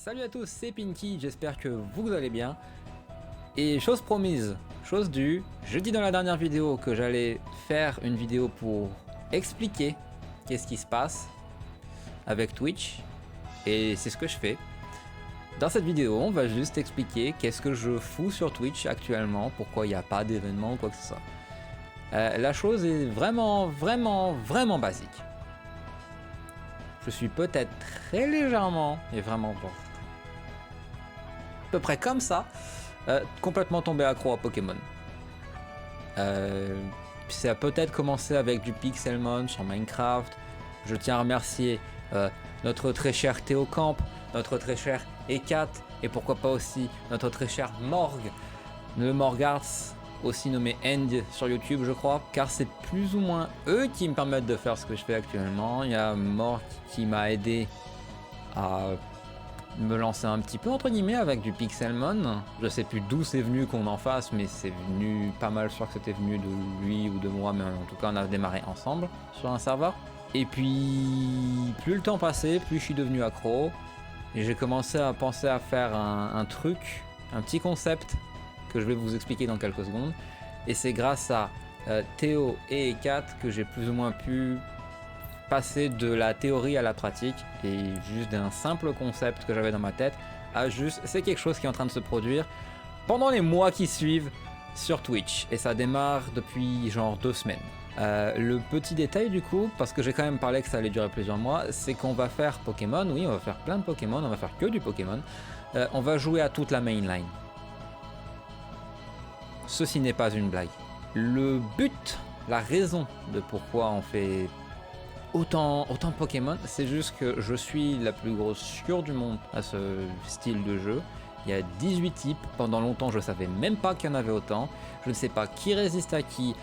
Salut à tous, c'est Pinky, j'espère que vous allez bien. Et chose promise, chose due, je dis dans la dernière vidéo que j'allais faire une vidéo pour expliquer qu'est-ce qui se passe avec Twitch. Et c'est ce que je fais. Dans cette vidéo, on va juste expliquer qu'est-ce que je fous sur Twitch actuellement, pourquoi il n'y a pas d'événement ou quoi que ce soit. La chose est vraiment basique. Je suis peut-être très légèrement, et vraiment à peu près comme ça, complètement tombé accro à Pokémon. Ça a peut-être commencé avec du Pixelmon sur Minecraft. Je tiens à remercier notre très cher Théocamp, notre très cher E4, et pourquoi pas aussi notre très cher Morg, le Morgarts, aussi nommé End sur YouTube je crois, car c'est plus ou moins eux qui me permettent de faire ce que je fais actuellement. Il y a Morg qui m'a aidé à me lancer un petit peu entre guillemets avec du Pixelmon. Je sais plus d'où c'est venu qu'on en fasse, mais c'est venu pas mal sûr que c'était venu de lui ou de moi, mais en tout cas on a démarré ensemble sur un serveur. Et puis plus le temps passait, plus je suis devenu accro et j'ai commencé à penser à faire un truc, un petit concept que je vais vous expliquer dans quelques secondes. Et c'est grâce à Théo et E4 que j'ai plus ou moins pu passer de la théorie à la pratique, et juste d'un simple concept que j'avais dans ma tête à juste c'est quelque chose qui est en train de se produire pendant les mois qui suivent sur Twitch, et ça démarre depuis genre 2 semaines. Le petit détail du coup, parce que j'ai quand même parlé que ça allait durer plusieurs mois, c'est qu'on va faire Pokémon, oui on va faire plein de Pokémon, on va faire que du Pokémon, on va jouer à toute la mainline. Ceci n'est pas une blague. Le but, la raison de pourquoi on fait autant Pokémon, c'est juste que je suis la plus grosse chiure du monde à ce style de jeu. Il y a 18 types, pendant longtemps je savais même pas qu'il y en avait autant. Je ne sais pas qui résiste à qui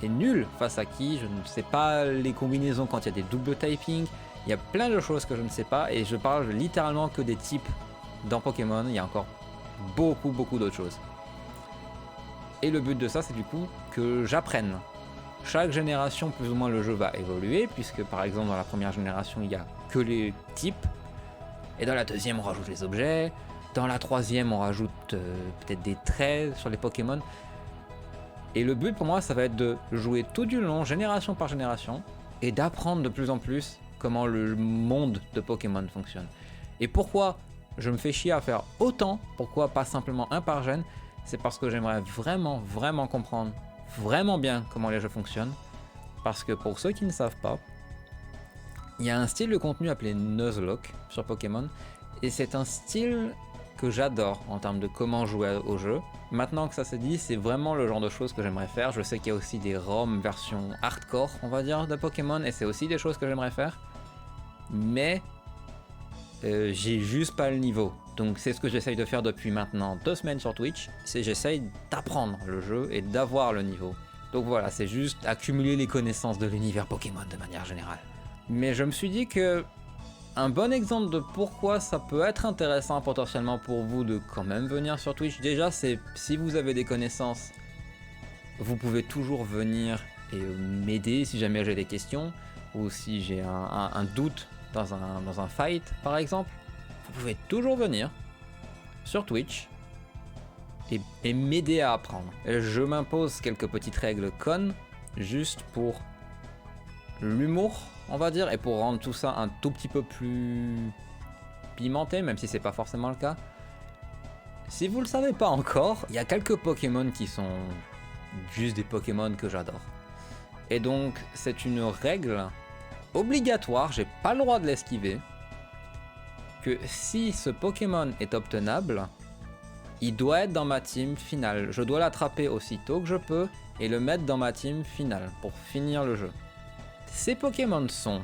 est nul face à qui, je ne sais pas les combinaisons quand il y a des double typing. Il y a plein de choses que je ne sais pas, et je parle littéralement que des types dans Pokémon. Il y a encore beaucoup d'autres choses. Et le but de ça, c'est du coup que j'apprenne. Chaque génération, plus ou moins, le jeu va évoluer, puisque par exemple dans la première génération, il n'y a que les types, et dans la deuxième, on rajoute les objets, dans la troisième, on rajoute peut-être des traits sur les Pokémon. Et le but pour moi, ça va être de jouer tout du long, génération par génération, et d'apprendre de plus en plus comment le monde de Pokémon fonctionne. Et pourquoi je me fais chier à faire autant, pourquoi pas simplement un par gène, c'est parce que j'aimerais vraiment comprendre vraiment bien comment les jeux fonctionnent. Parce que pour ceux qui ne savent pas, il y a un style de contenu appelé Nuzlocke sur Pokémon, et c'est un style que j'adore en termes de comment jouer au jeu. Maintenant que ça se dit, c'est vraiment le genre de choses que j'aimerais faire. Je sais qu'il y a aussi des ROM version hardcore, on va dire, de Pokémon, et c'est aussi des choses que j'aimerais faire. Mais j'ai juste pas le niveau. Donc c'est ce que j'essaye de faire depuis maintenant 2 semaines sur Twitch, c'est j'essaye d'apprendre le jeu et d'avoir le niveau. Donc voilà, c'est juste accumuler les connaissances de l'univers Pokémon de manière générale. Mais je me suis dit que un bon exemple de pourquoi ça peut être intéressant potentiellement pour vous de quand même venir sur Twitch, déjà c'est si vous avez des connaissances, vous pouvez toujours venir et m'aider si jamais j'ai des questions, ou si j'ai un doute dans un fight par exemple. Vous pouvez toujours venir sur Twitch et m'aider à apprendre. Je m'impose quelques petites règles connes, juste pour l'humour, on va dire, et pour rendre tout ça un tout petit peu plus pimenté, même si c'est pas forcément le cas. Si vous le savez pas encore, il y a quelques Pokémon qui sont juste des Pokémon que j'adore. Et donc c'est une règle obligatoire, j'ai pas le droit de l'esquiver, que si ce Pokémon est obtenable, il doit être dans ma team finale. Je dois l'attraper aussitôt que je peux et le mettre dans ma team finale pour finir le jeu. Ces Pokémon sont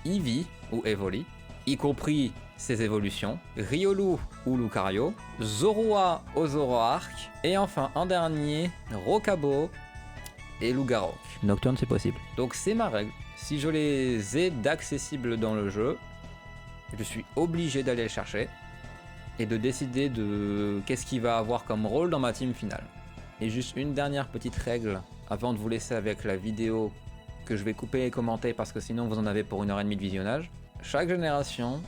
Eevee ou Evoli, y compris ses évolutions, Riolu ou Lucario, Zorua ou Zoroark, et enfin en dernier, Rokabo et Lugarok. Nocturne c'est possible. Donc c'est ma règle. Si je les ai d'accessibles dans le jeu, je suis obligé d'aller le chercher et de décider de qu'est-ce qu'il va avoir comme rôle dans ma team finale. Et juste une dernière petite règle avant de vous laisser avec la vidéo que je vais couper et commenter parce que sinon vous en avez pour 1h30 de visionnage. Chaque génération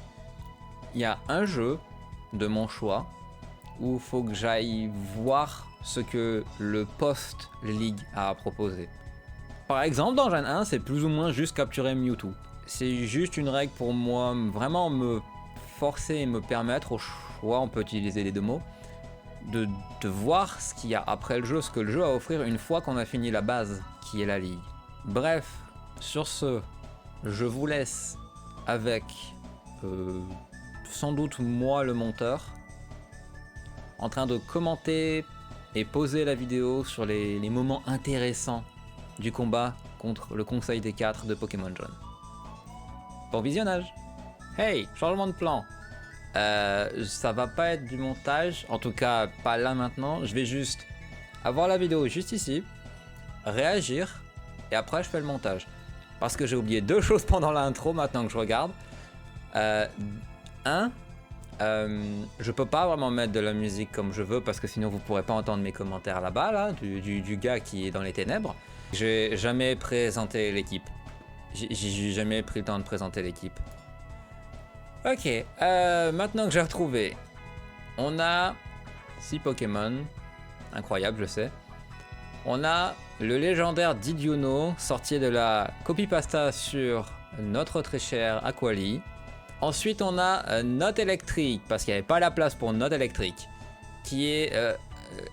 il y a un jeu de mon choix où il faut que j'aille voir ce que le post-League a proposé. Par exemple, dans Gen 1, c'est plus ou moins juste capturer Mewtwo. C'est juste une règle pour moi, vraiment me forcer et me permettre, au choix, on peut utiliser les deux mots, de voir ce qu'il y a après le jeu, ce que le jeu a à offrir une fois qu'on a fini la base, qui est la Ligue. Bref, sur ce, je vous laisse avec sans doute moi le monteur, en train de commenter et poser la vidéo sur les moments intéressants du combat contre le Conseil des 4 de Pokémon Jaune. Bon visionnage. Hey, changement de plan. Ça va pas être du montage, en tout cas pas là maintenant. Je vais juste avoir la vidéo juste ici, réagir, et après je fais le montage. Parce que j'ai oublié deux choses pendant l'intro maintenant que je regarde. Je peux pas vraiment mettre de la musique comme je veux parce que sinon vous pourrez pas entendre mes commentaires là-bas, là, du gars qui est dans les ténèbres. J'ai jamais présenté l'équipe. J'ai jamais pris le temps de présenter l'équipe. Ok, maintenant que j'ai retrouvé, on a 6 Pokémon. Incroyable, je sais. On a le légendaire Didiono, sorti de la copy-pasta sur notre très cher Aquali. Ensuite, on a Note électrique, parce qu'il n'y avait pas la place pour Note électrique, qui est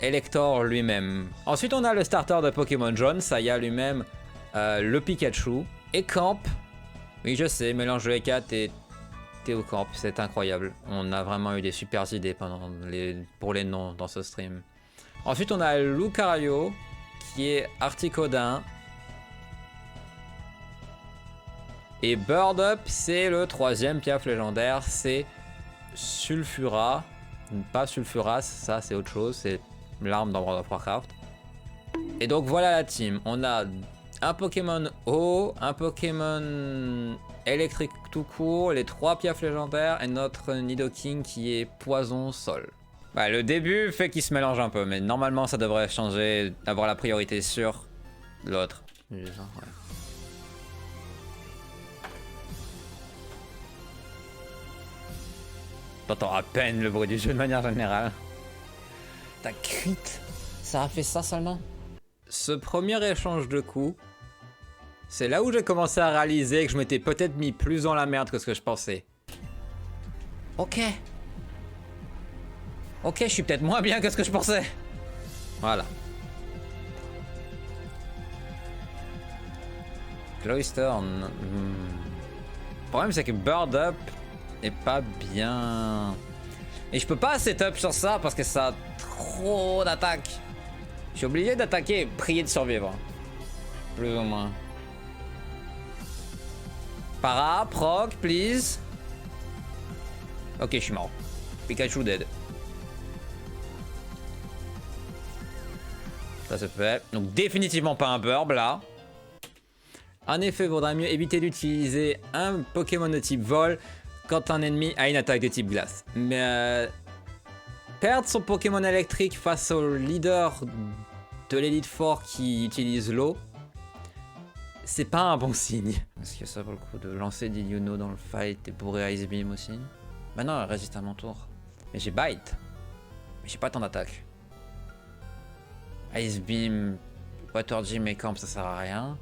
Elector lui-même. Ensuite, on a le starter de Pokémon Jaune, Saya lui-même, le Pikachu. Et Camp, oui je sais, mélange de E4 et Théocamp, c'est incroyable. On a vraiment eu des super idées pour les noms dans ce stream. Ensuite, on a Lucario, qui est Articodin. Et Bird Up, c'est le troisième piaf légendaire, c'est Sulfura. Pas Sulfuras, ça c'est autre chose, c'est l'arme dans World of Warcraft. Et donc voilà la team, on a un Pokémon eau, un Pokémon électrique tout court, les 3 piafs légendaires et notre Nidoking qui est poison sol. Ouais, le début fait qu'il se mélange un peu, mais normalement ça devrait changer, avoir la priorité sur l'autre. Ouais. T'entends à peine le bruit du jeu de manière générale. T'as crit, ça a fait ça seulement. Ce premier échange de coups, c'est là où j'ai commencé à réaliser que je m'étais peut-être mis plus dans la merde que ce que je pensais. Ok. Ok, je suis peut-être moins bien que ce que je pensais. Voilà. Cloyster. Le problème c'est que Bird Up est pas bien. Et je peux pas setup sur ça parce que ça a trop d'attaques. Je suis obligé d'attaquer et prier de survivre. Plus ou moins. Para, proc, please. Ok, je suis mort. Pikachu dead. Ça se fait. Donc définitivement pas un burb là. En effet, il vaudrait mieux éviter d'utiliser un Pokémon de type vol quand un ennemi a une attaque de type glace. Mais perdre son Pokémon électrique face au leader de l'élite fort qui utilise l'eau, c'est pas un bon signe. Est-ce que ça vaut le coup de lancer Didiono dans le fight et bourrer Ice Beam aussi? Bah non, elle résiste à mon tour. Mais j'ai Bite. Mais j'ai pas tant d'attaque. Ice Beam, Water Gym et Camp, ça sert à rien.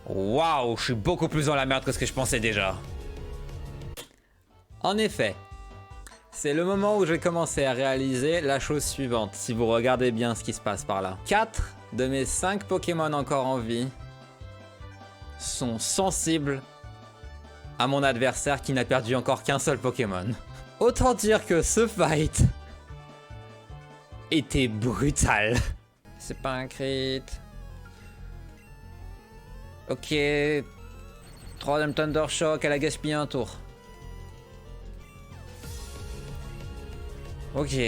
Waouh, je suis beaucoup plus dans la merde que ce que je pensais déjà. En effet, c'est le moment où j'ai commencé à réaliser la chose suivante, si vous regardez bien ce qui se passe par là. 4 de mes 5 Pokémon encore en vie sont sensibles à mon adversaire qui n'a perdu encore qu'un seul Pokémon. Autant dire que ce fight était brutal. C'est pas un crit. Ok. 3ème Thunder Shock, elle a gaspillé un tour. Ok.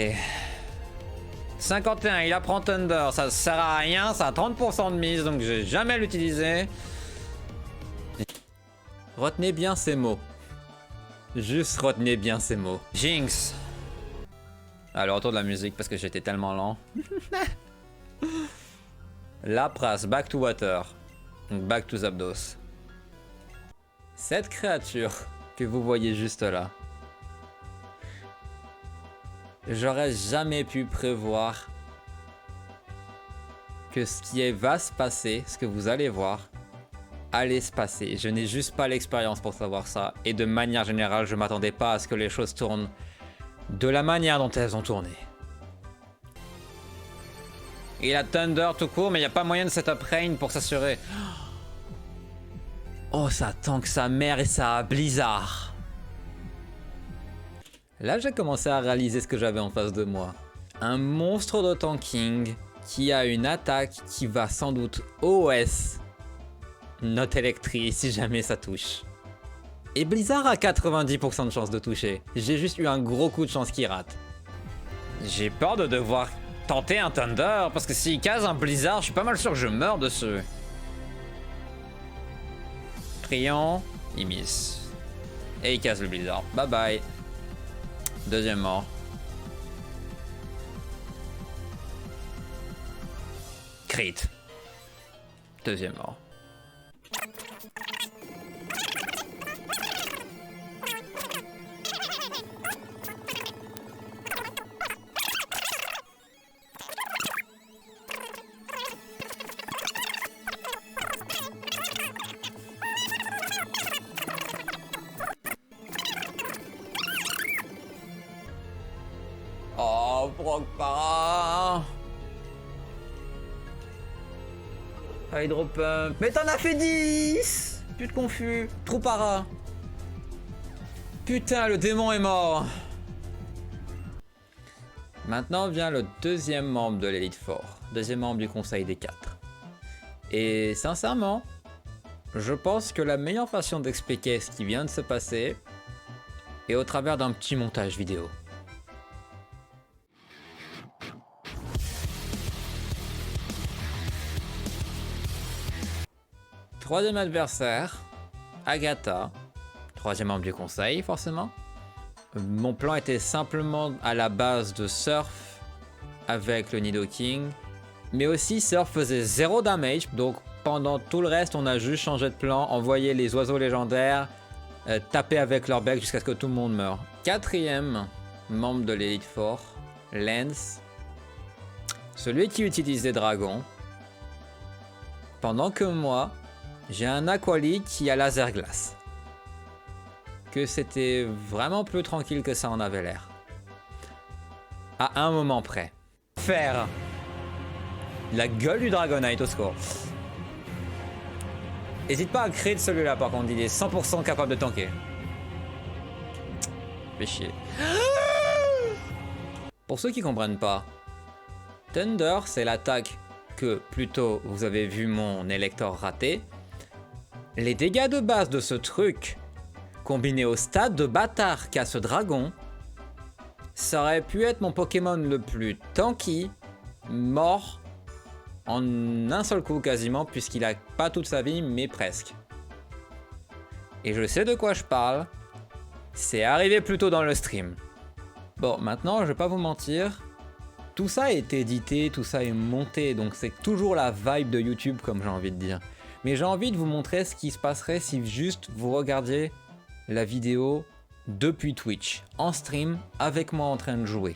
51, il apprend Thunder, ça sert à rien, ça a 30% de mise, donc je vais jamais l'utiliser. Retenez bien ces mots. Juste retenez bien ces mots. Jinx. Ah, le retour de la musique parce que j'étais tellement lent. Lapras, back to water. Donc back to Zapdos. Cette créature que vous voyez juste là. J'aurais jamais pu prévoir que ce qui va se passer, ce que vous allez voir, allait se passer. Je n'ai juste pas l'expérience pour savoir ça. Et de manière générale, je m'attendais pas à ce que les choses tournent de la manière dont elles ont tourné. Il a Thunder tout court, mais il n'y a pas moyen de setup Rain pour s'assurer. Oh, ça tank sa mère et ça Blizzard. Là, j'ai commencé à réaliser ce que j'avais en face de moi. Un monstre de tanking qui a une attaque qui va sans doute OS Note électrique si jamais ça touche. Et Blizzard a 90% de chance de toucher. J'ai juste eu un gros coup de chance qui rate. J'ai peur de devoir tenter un Thunder, parce que s'il case un Blizzard, je suis pas mal sûr que je meurs dessus. Priant, il miss. Et il casse le Blizzard. Bye bye. Deuxième mort. Crit. Deuxième mort. Oh, Brock para. Hydropump. Mais t'en as fait 10. Plus de confus. Trop para. Putain, le démon est mort. Maintenant vient le deuxième membre de l'Elite Four. Deuxième membre du Conseil des 4. Et sincèrement, je pense que la meilleure façon d'expliquer ce qui vient de se passer est au travers d'un petit montage vidéo. Troisième adversaire, Agatha, troisième membre du conseil forcément. Mon plan était simplement à la base de Surf avec le Nidoking, mais aussi Surf faisait 0 damage, donc pendant tout le reste on a juste changé de plan, envoyé les oiseaux légendaires, taper avec leur bec jusqu'à ce que tout le monde meure. Quatrième membre de l'Elite Four, Lance, celui qui utilise des dragons, pendant que moi, j'ai un Aquali qui a laser glace. Que c'était vraiment plus tranquille que ça en avait l'air. À un moment près. Faire la gueule du Dragonite au score. N'hésite pas à créer de celui-là par contre, il est 100% capable de tanker. Fait chier. Pour ceux qui comprennent pas, Thunder c'est l'attaque que plutôt vous avez vu mon Elector rater. Les dégâts de base de ce truc, combinés au stade de bâtard qu'a ce dragon, ça aurait pu être mon Pokémon le plus tanky, mort en un seul coup quasiment, puisqu'il a pas toute sa vie, mais presque. Et je sais de quoi je parle, c'est arrivé plus tôt dans le stream. Bon, maintenant, je vais pas vous mentir, tout ça est édité, tout ça est monté, donc c'est toujours la vibe de YouTube, comme j'ai envie de dire. Mais j'ai envie de vous montrer ce qui se passerait si juste vous regardiez la vidéo depuis Twitch, en stream, avec moi en train de jouer.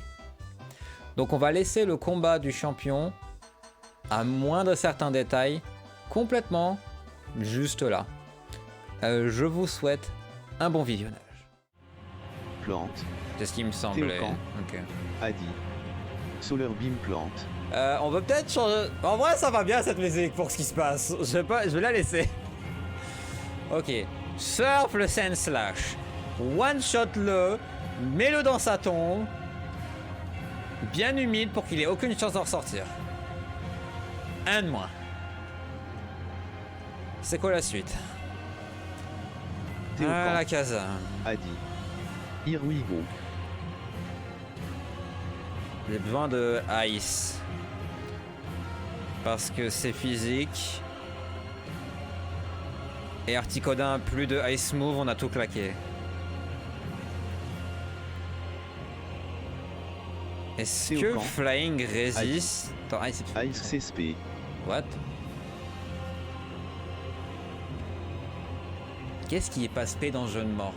Donc on va laisser le combat du champion, à moins de certains détails, complètement juste là. Je vous souhaite un bon visionnage. Plante. C'est ce qui me semblait. Théocan. Ok. Adi. Solar Beam plante. On va peut-être changer... En vrai, ça va bien cette musique pour ce qui se passe. Je vais la laisser. Ok. Surf le Sand Slash. One-shot-le. Mets-le dans sa tombe. Bien humide pour qu'il ait aucune chance d'en ressortir. Un de moins. C'est quoi la suite? Théocan. Ah, la casa. Adi. Here we go. J'ai besoin de Ice. Parce que c'est physique. Et Articodin, plus de Ice Move, on a tout claqué. Est-ce que Théocan. Flying résiste? Attends, Ice CSP. What? Qu'est-ce qui est pas spé dans Jeu de mort?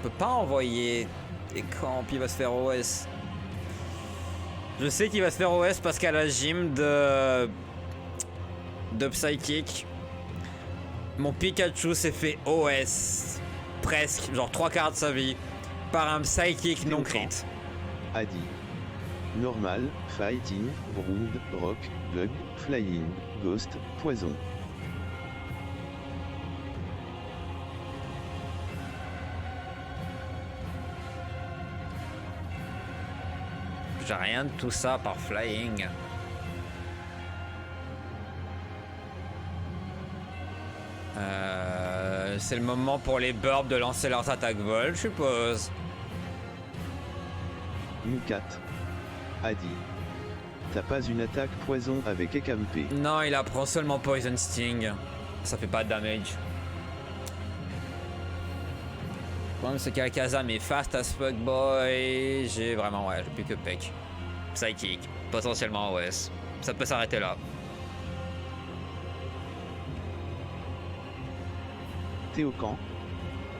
peut pas envoyer des camps, il va se faire OS. Je sais qu'il va se faire OS parce qu'à la gym de Psychic, mon Pikachu s'est fait OS presque, genre 3/4 de sa vie, par un Psychic non crit. Adi. Normal, Fighting, Brood, Rock, Bug, Flying, Ghost, Poison. J'ai rien de tout ça par Flying. C'est le moment pour les Burbs de lancer leurs attaques vol, je suppose. Moukat. Adi. T'as pas une attaque poison avec Ekampé. Non, il apprend seulement Poison Sting. Ça fait pas de damage. Le problème c'est qu'Alakazam est fast as fuck boy. J'ai vraiment, ouais, j'ai plus que Peck. Psychic, potentiellement OS. Ça peut s'arrêter là. Théocan.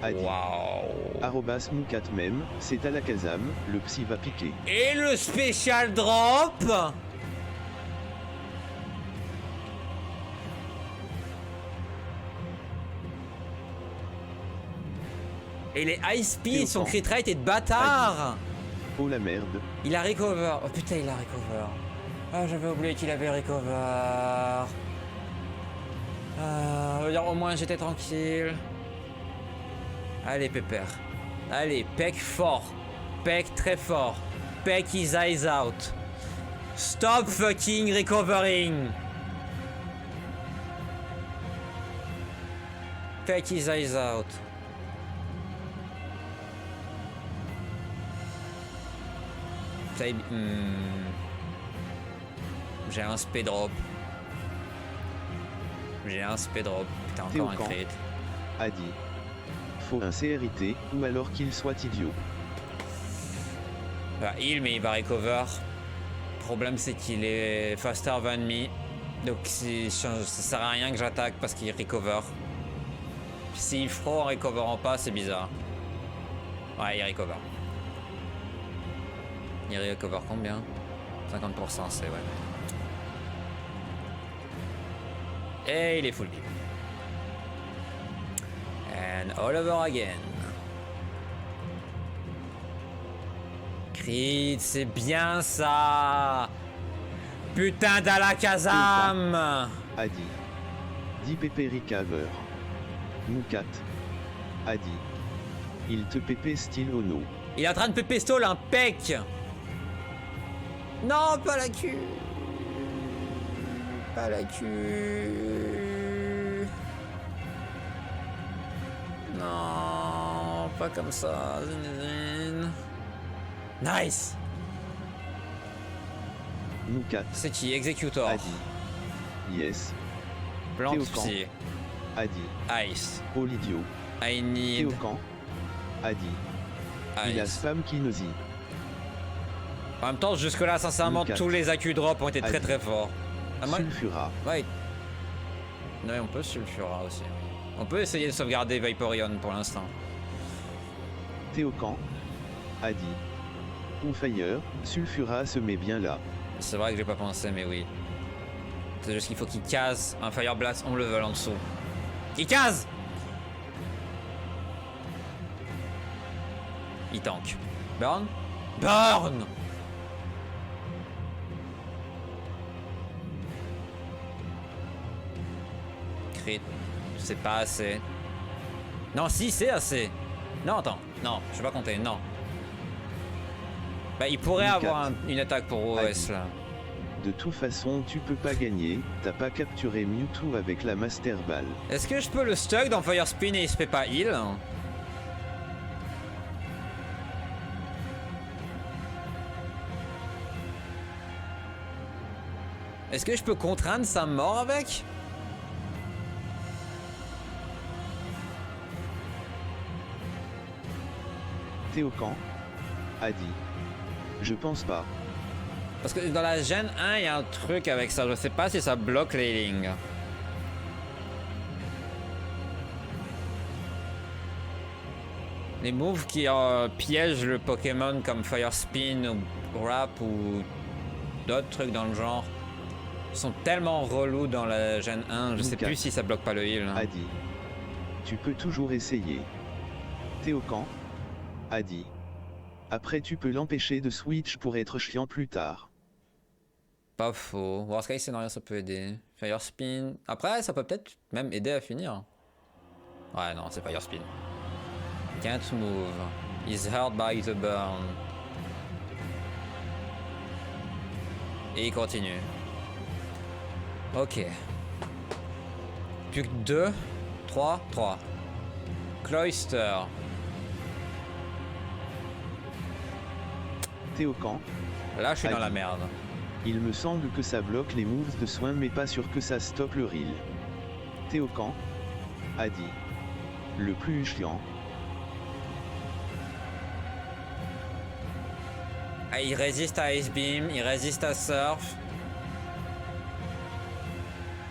Adi. Waouh. Arrobas Moukat même, c'est Alakazam, le psy va piquer. Et le spécial drop. Et les Ice Speed, son crit rate est de bâtard. Oh la merde. Il a recover. Oh putain, il a recover. Ah, j'avais oublié qu'il avait recover. Au moins j'étais tranquille. Allez, Pépère. Allez, Peck fort. Peck très fort. Peck his eyes out. Stop fucking recovering. Peck his eyes out. J'ai un speed drop. J'ai un speed drop. Putain, encore un crit. Adi. Faut un CRIT ou alors qu'il soit idiot. Bah, heal, mais il va recover. Le problème, c'est qu'il est faster than me. Donc, ça sert à rien que j'attaque parce qu'il recover. S'il froid en recoverant pas, c'est bizarre. Ouais, il recover. Il recover combien? 50%, c'est ouais. Et il est full beam. And all over again. Crit, c'est bien ça. Putain d'Alakazam. Adi. 10 PP recover. Moukat. Adi. Il te pépé style Ono. Il est en train de pépé stall un Peck. Non, pas la queue. Pas la queue. Non, pas comme ça. Nice. Moukat. C'est qui? Executor. Adi. Yes. Plante psy. Adi. Ice. Oh l'idiot. I need. Théocan. Adi. Il a Ice. spam Kinozi. En même temps, jusque-là, sincèrement, Moukat. tous les AQ drops ont été très Adi. très forts. Sulfura. Ouais. Ouais, on peut Sulfura aussi. On peut essayer de sauvegarder Vaporeon pour l'instant. Théocan. Adi. On fire, Sulfura se met bien là. C'est vrai que j'ai pas pensé, mais oui. C'est juste qu'il faut qu'il case un Fire Blast on level en dessous. Il case! Il tank. Burn? Burn! Crit. C'est pas assez. Non, si, c'est assez. Non, attends. Non, je vais pas compter. Non. Bah, il pourrait avoir une attaque pour OS là. De toute façon, tu peux pas gagner, t'as pas capturé Mewtwo avec la Master Ball. Est-ce que je peux le stuck dans Fire Spin et il se fait pas heal? Est-ce que je peux contraindre sa mort avec? Théocan. Adi. Je pense pas. Parce que dans la Gen 1, il y a un truc avec ça. Je sais pas si ça bloque les lignes. Les moves qui piègent le Pokémon comme Fire Spin ou Wrap ou d'autres trucs dans le genre sont tellement relous dans la Gen 1, je sais plus si ça bloque pas le heal. Adi. Tu peux toujours essayer. Théocan. Adi. Après tu peux l'empêcher de switch pour être chiant plus tard. Pas faux. Worst case scénario ça peut aider. Fire Spin. Après ça peut peut-être même aider à finir. Ouais non c'est Fire Spin. Can't move. He's hurt by the burn. Et il continue. Ok. Plus que 2. 3. Cloyster. Théocan. Là je suis dans la merde. Il me semble que ça bloque les moves de soin mais pas sûr que ça stoppe le reel. Théocan. Adi. Le plus chiant. Ah, il résiste à Ice Beam, il résiste à Surf.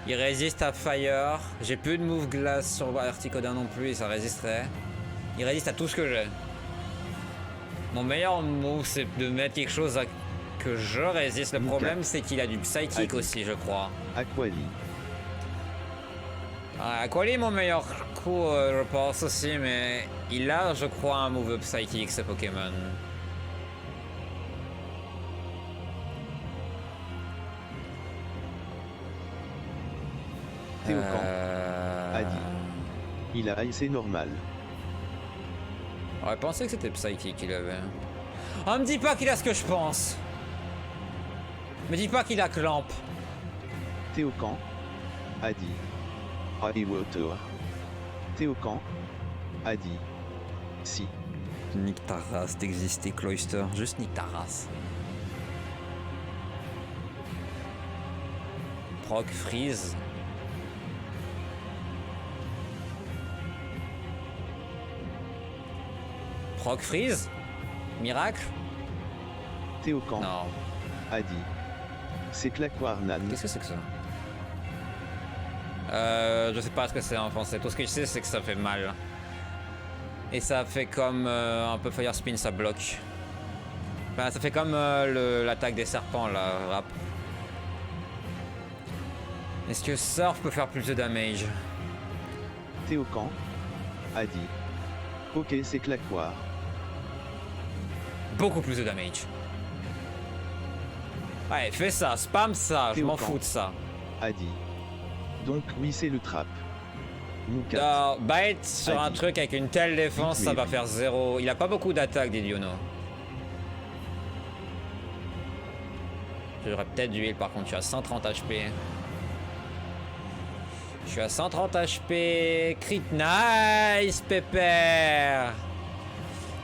Il résiste à Fire. J'ai plus de move glace sur Articoda non plus et ça résisterait. Il résiste à tout ce que j'ai. Mon meilleur move c'est de mettre quelque chose que je résiste. Le problème c'est qu'il a du psychic aussi je crois. Aquali. Aquali mon meilleur coup je pense aussi mais il a je crois un move psychic ce Pokémon. Théocan. Adi. Il a assez normal. J'aurais pensé que c'était Psychic qu'il avait. Oh, me dis pas qu'il a ce que je pense. Me dis pas qu'il a Clamp. Théocan. Adi. Adi Water. Théocan. Adi. Si. Nique ta race d'exister, Cloyster. Juste nique ta race. Proc Freeze. Proc Freeze? Miracle? Théocan. Non. Adi. C'est Claquarnan. Qu'est-ce que c'est que ça? Je sais pas ce que c'est en français. Tout ce que je sais, c'est que ça fait mal. Et ça fait comme un peu Fire Spin, ça bloque. Enfin, ça fait comme l'attaque des serpents, là, rap. Est-ce que Surf peut faire plus de damage? Théocan. Adi. Ok, c'est Claquoir. Beaucoup plus de damage. Ouais, fais ça, spam ça, je m'en fous de ça. Adi. Donc oui, c'est le trap. Moukat. Bite sur un truc avec une telle défense, ça va faire 0. Il a pas beaucoup d'attaques, Didiono. J'aurais peut-être du heal par contre, je suis à 130 HP. Je suis à 130 HP. Crit nice, Pépère.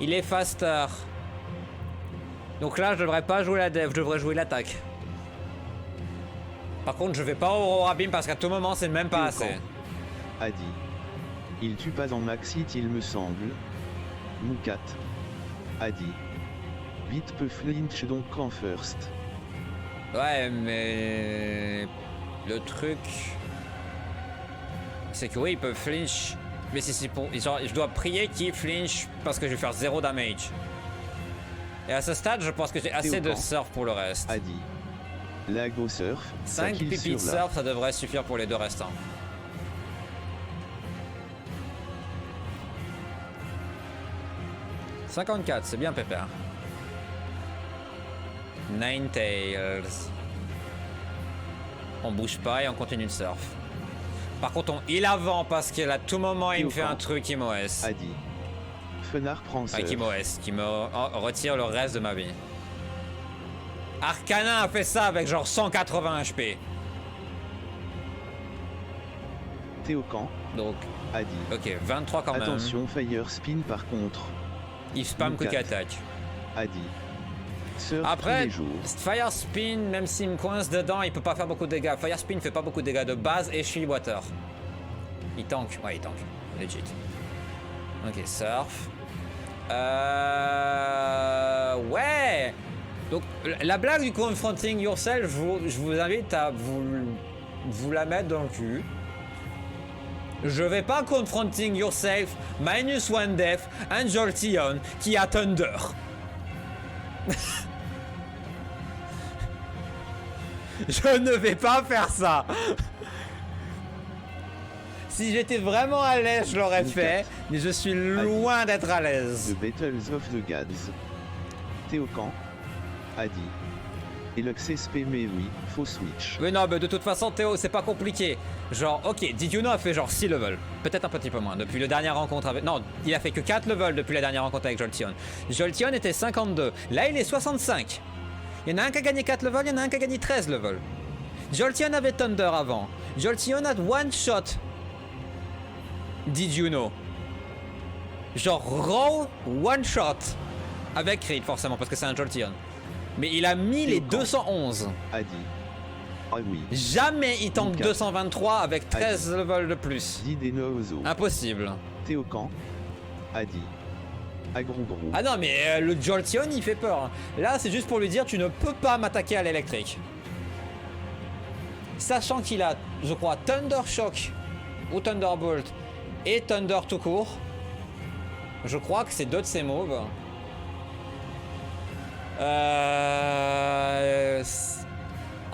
Il est faster. Donc là, je devrais pas jouer la dev, je devrais jouer l'attaque. Par contre, je vais pas au Aurora Beam parce qu'à tout moment, c'est même pas assez. Adi. Il tue pas en max hit, il me semble. Moukat. Adi. Vite peut flinch donc en first. Ouais, mais... Le truc... C'est que oui, il peut flinch. Mais si c'est pour... Genre, je dois prier qu'il flinch parce que je vais faire 0 damage. Et à ce stade, je pense que j'ai assez de surf pour le reste. Adi. Lago surf. 5 pipis de surf, ça devrait suffire pour les deux restants. « 54, c'est bien Pépère. Ninetales. On bouge pas et on continue de surf. Par contre, on heal avant parce qu'à tout moment, il me fait un truc qui m'OS. Adi. Fenard prend surf. Qui m'OS, qui me retire le reste de ma vie. Arcanin a fait ça avec genre 180 HP. Théocan. Donc, Adi. Ok, 23 quand même. Attention, Fire Spin par contre. Il spam quick attack. Adi. Surf après, tous les jours. Fire Spin, même s'il me coince dedans, il peut pas faire beaucoup de dégâts. Fire Spin fait pas beaucoup de dégâts de base et Shield Water. Il tank, ouais il tank, legit. Ok, surf. Ouais. Donc la blague du confronting yourself, je vous invite à vous la mettre dans le cul. Je vais pas confronting yourself, -1 death, un Jolteon qui a Thunder. Je ne vais pas faire ça. Si j'étais vraiment à l'aise, je l'aurais fait, mais je suis loin d'être à l'aise. The Battles of the Gods. Théocan. Adi. Et l'XSP mais oui, faut switch. Oui, non, mais de toute façon, Théo, c'est pas compliqué. Genre, ok, Did You Know a fait genre 6 levels. Peut-être un petit peu moins, depuis la dernière rencontre avec... Non, il a fait que 4 levels depuis la dernière rencontre avec Jolteon. Jolteon était 52. Là, il est 65. Il y en a un qui a gagné 4 levels, il y en a un qui a gagné 13 levels. Jolteon avait Thunder avant. Jolteon a one shot. Did You Know. Genre, raw one shot. Avec crit, forcément, parce que c'est un Jolteon. Mais il a mis les 211. Adi. Ah oui. Jamais il tank 223 avec 13 levels de plus. Didenozo. Impossible. Théocan. Adi. Agrou-grou. Ah non, mais le Jolteon il fait peur. Là, c'est juste pour lui dire tu ne peux pas m'attaquer à l'électrique. Sachant qu'il a, je crois, Thunder Shock ou Thunderbolt et Thunder tout court. Je crois que c'est deux de ses moves.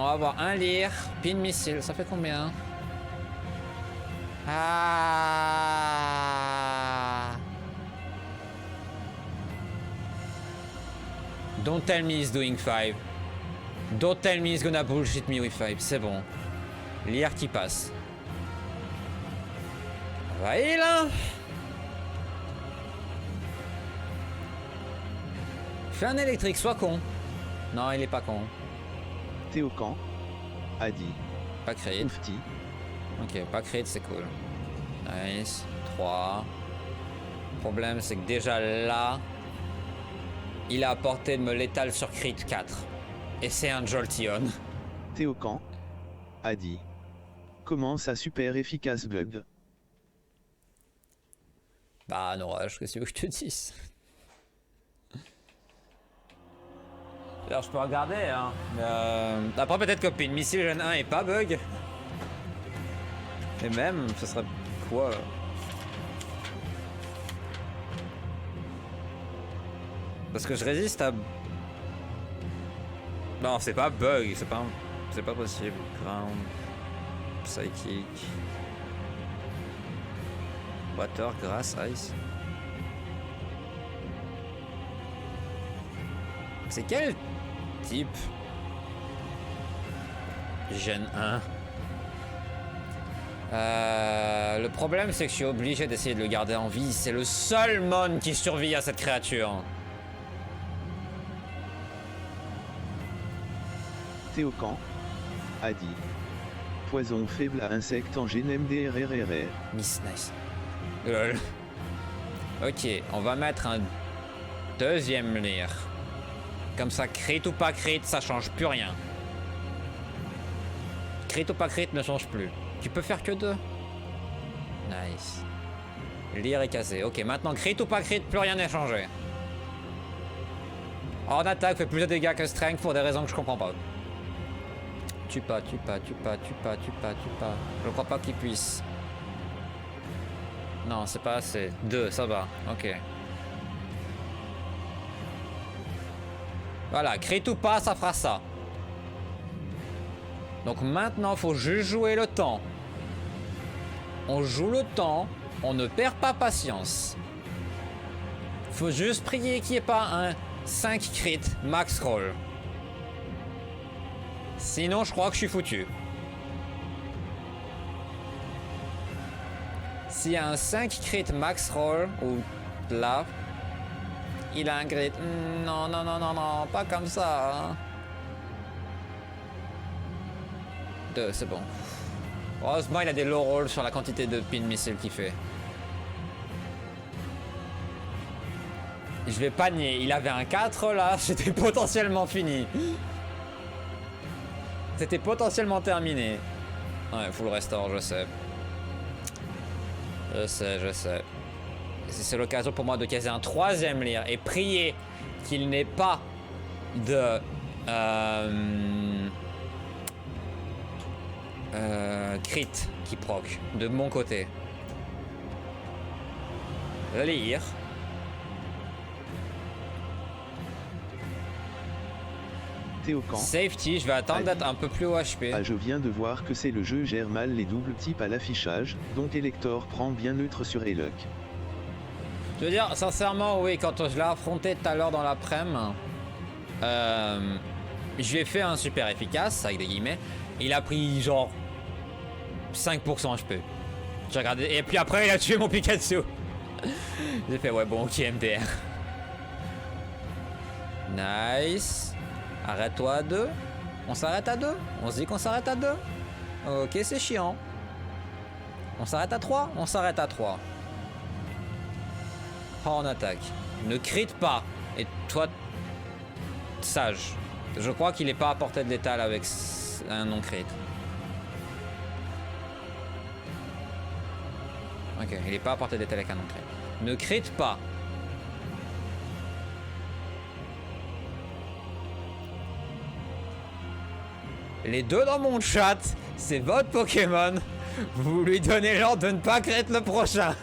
On va avoir un Leer, pin missile, ça fait combien? Ah. Don't tell me he's doing 5. Don't tell me he's gonna bullshit me with 5. C'est bon. Leer qui passe. Va là. Fais un électrique, sois con. Non, il est pas con. Théocan. Adi. Pas crit. Oufti. Ok, pas crit, c'est cool. Nice. 3. Problème, c'est que déjà là, il a apporté de me létal sur crit 4. Et c'est un Jolteon. Théocan. Adi. Comment ça super efficace bug? Bah, Norage, qu'est-ce que tu veux que je te dise? Alors je peux regarder, hein. Après peut-être que Pin Missile Gen 1 est pas bug. Et même, ce serait quoi? Parce que je résiste à... Non, c'est pas bug, c'est pas possible. Ground, Psychic, Water, Grass, Ice. C'est quel type? Gen 1. Le problème c'est que je suis obligé d'essayer de le garder en vie. C'est le seul mon qui survit à cette créature. Théocan. Adi. Poison faible à insectes en GNMDRRRR. Miss nice. Lol. Ok, on va mettre un deuxième Leer. Comme ça, crit ou pas crit, ça change plus rien. Crit ou pas crit ne change plus. Tu peux faire que 2. Nice. Leer est cassé. Ok, maintenant crit ou pas crit, plus rien n'est changé. En attaque, fait plus de dégâts que strength pour des raisons que je comprends pas. Tue pas. Je crois pas qu'il puisse. Non, c'est pas assez. 2, ça va. Ok. Voilà, crit ou pas, ça fera ça. Donc maintenant, faut juste jouer le temps. On joue le temps, on ne perd pas patience. Faut juste prier qu'il n'y ait pas un 5 crit max roll. Sinon, je crois que je suis foutu. S'il y a un 5 crit max roll, ou là, il a un crit. Non, pas comme ça. Hein. 2, c'est bon. Heureusement, il a des low rolls sur la quantité de pin missile qu'il fait. Je vais pas nier, il avait un 4 là, c'était potentiellement fini. C'était potentiellement terminé. Ouais, full restore, je sais. Je sais. C'est l'occasion pour moi de caser un 3ème Leer et prier qu'il n'ait pas de crit qui proc de mon côté. Lire. Théocan. Safety, je vais attendre d'être un peu plus haut HP. Ah, je viens de voir que c'est le jeu gère mal les doubles types à l'affichage, donc Elector prend bien neutre sur Eluc. Je veux dire, sincèrement, oui, quand je l'ai affronté tout à l'heure dans l'après-midi, je lui ai fait un super efficace, avec des guillemets. Il a pris genre 5% HP. J'ai regardé, et puis après il a tué mon Pikachu. J'ai fait ouais bon ok MDR. Nice. Arrête-toi à 2. On s'arrête à 2. On se dit qu'on s'arrête à 2. Ok c'est chiant. On s'arrête à 3. On s'arrête à 3. Oh, on attaque. Ne crit pas. Et toi, sage. Je crois qu'il est pas à portée de létal avec un non-crit. Ok, il est pas à portée de létal avec un non-crit. Ne crit pas. Les deux dans mon chat, c'est votre Pokémon. Vous lui donnez l'ordre de ne pas crit le prochain.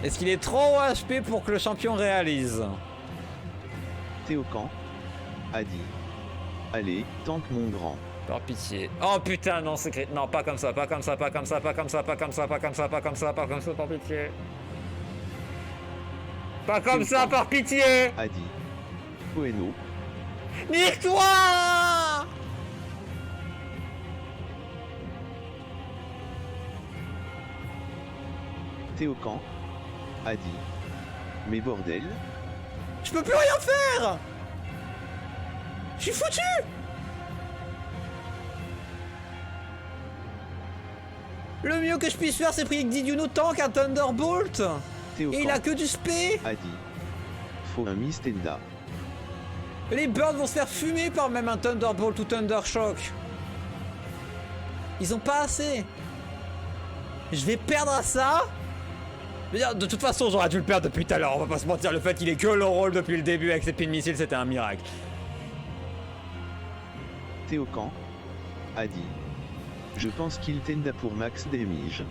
Est-ce qu'il est trop haut HP pour que le champion réalise? Théocan a dit. Allez, tente mon grand. Par pitié. Oh putain, non, c'est crit. Non, pas comme ça, pas comme ça, pas comme ça, pas comme ça, pas comme ça, pas comme ça, pas comme ça, pas comme ça, par pitié. Pas comme ça, par pitié. A dit. Poeno. Nique-toi! Théocan a dit. Mais bordel. Je peux plus rien faire! Je suis foutu! Le mieux que je puisse faire, c'est prier que Didiuno tank un Thunderbolt! Théocan Et il a que du spé! a dit. Faut un Mistenda. Les birds vont se faire fumer par même un Thunderbolt ou Thundershock. Ils ont pas assez. Je vais perdre à ça. Je veux dire, de toute façon, j'aurais dû le perdre depuis tout à l'heure. On va pas se mentir, le fait qu'il ait que le rôle depuis le début avec ses pin missiles, c'était un miracle. Théocan a dit. Je pense qu'il tenda pour max damage.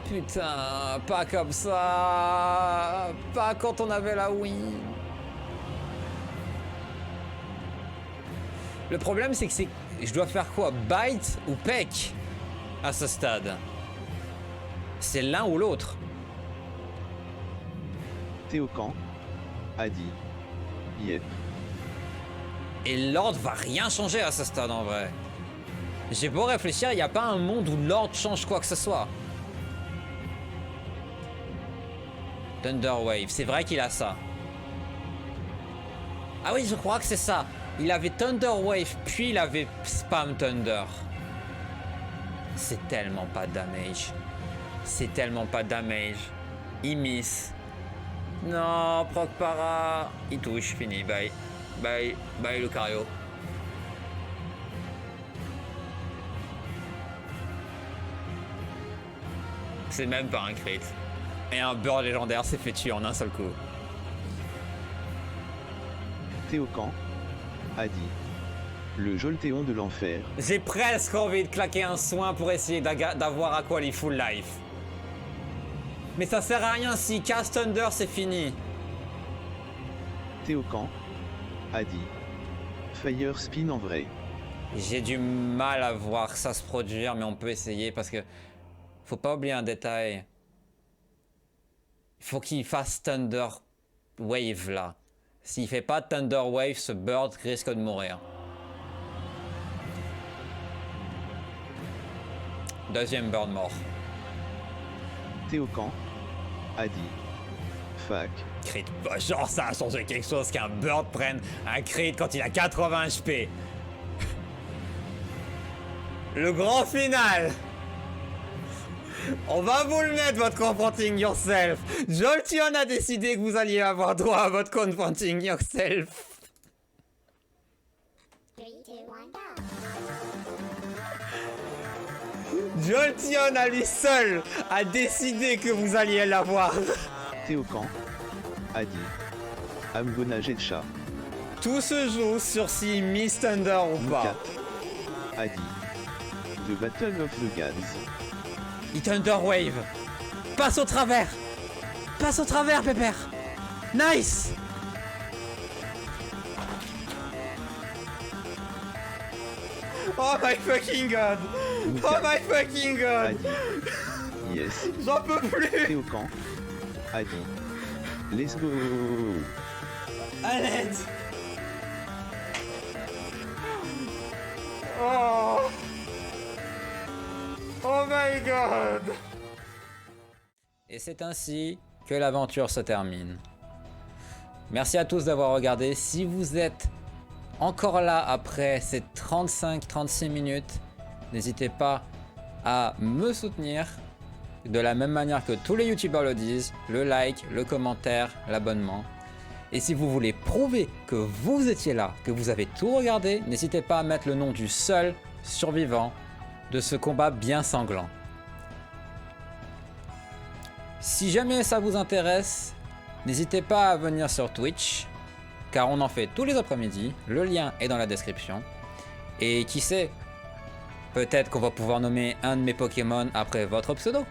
Putain, pas comme ça. Pas quand on avait la Wii. Le problème, c'est que je dois faire quoi? Bite ou peck à ce stade? C'est l'un ou l'autre. Théocan a dit. Yep. Et l'ordre va rien changer à ce stade en vrai. J'ai beau réfléchir, il n'y a pas un monde où l'ordre change quoi que ce soit. Thunder Wave, c'est vrai qu'il a ça. Ah oui, je crois que c'est ça. Il avait Thunder Wave, puis il avait Spam Thunder. C'est tellement pas damage. C'est tellement pas damage. Il miss. Non, proc para. Il touche, fini, bye. Bye, bye Lucario. C'est même pas un crit. Et un beurre légendaire s'est fait tuer en un seul coup. Théocan a dit. Le Jolteon de l'enfer. J'ai presque envie de claquer un soin pour essayer d'avoir Aquali full life. Mais ça sert à rien, si Cast Thunder c'est fini. Théocan a dit. Fire Spin en vrai. J'ai du mal à voir ça se produire, mais on peut essayer parce que faut pas oublier un détail. Il faut qu'il fasse Thunder Wave là. S'il fait pas Thunder Wave, ce bird risque de mourir. Deuxième bird mort. Théocan a dit. Fuck. Crit, bah, genre ça a changé quelque chose qu'un bird prenne un crit quand il a 80 HP. Le grand final. On va vous le mettre, votre confronting yourself. Jolteon a décidé que vous alliez avoir droit à votre confronting yourself. 3, 2, 1, go! Jolteon à lui seul a décidé que vous alliez l'avoir. Théocan a dit. Amgona Jetcha. Tout se joue sur si Miss Thunder ou pas. Mukat a dit. de Battle of the Gods. Hit Thunder Wave. Passe au travers. Passe au travers, Pépère. Nice. Oh my fucking god. Oh my fucking god. Adi. Yes. J'en peux plus. Et au camp. Adi. Let's go. Arrête. Oh. Oh my god. Et c'est ainsi que l'aventure se termine. Merci à tous d'avoir regardé. Si vous êtes encore là après ces 35-36 minutes, n'hésitez pas à me soutenir de la même manière que tous les youtubeurs le disent, le like, le commentaire, l'abonnement. Et si vous voulez prouver que vous étiez là, que vous avez tout regardé, n'hésitez pas à mettre le nom du seul survivant de ce combat bien sanglant. Si jamais ça vous intéresse, n'hésitez pas à venir sur Twitch, car on en fait tous les après-midi, le lien est dans la description. Et qui sait, peut-être qu'on va pouvoir nommer un de mes Pokémon après votre pseudo.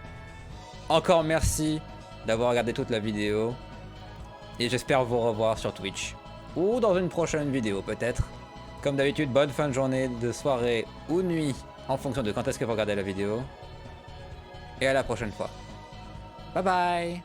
Encore merci d'avoir regardé toute la vidéo, et j'espère vous revoir sur Twitch, ou dans une prochaine vidéo peut-être. Comme d'habitude, bonne fin de journée, de soirée ou nuit, en fonction de quand est-ce que vous regardez la vidéo. Et à la prochaine fois. Bye bye.